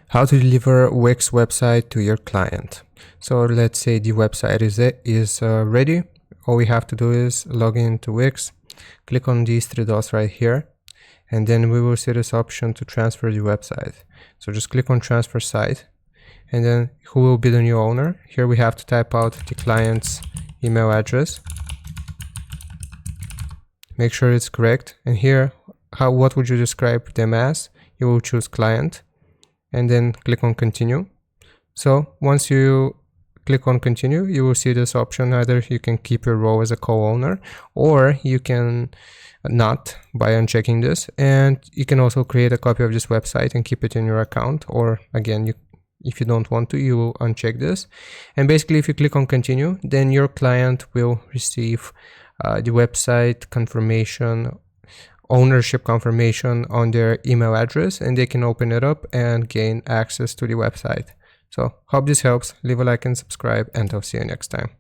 How to deliver Wix website to your client. So let's say the website is ready. All we have to do is log into Wix, click on these three dots right here, and then we will see this option to transfer the website. So just click on transfer site, and then who will be the new owner. Here we have to type out the client's email address. Make sure it's correct. And here, what would you describe them as? You will choose client and then click on continue. So once you click on continue, you will see this option. Either you can keep your role as a co-owner, or you can not by unchecking this, and you can also create a copy of this website and keep it in your account, or again, if you don't want to, you will uncheck this. And basically, if you click on continue, then your client will receive the website confirmation, ownership confirmation on their email address, and they can open it up and gain access to the website. So hope this helps. Leave a like and subscribe, and I'll see you next time.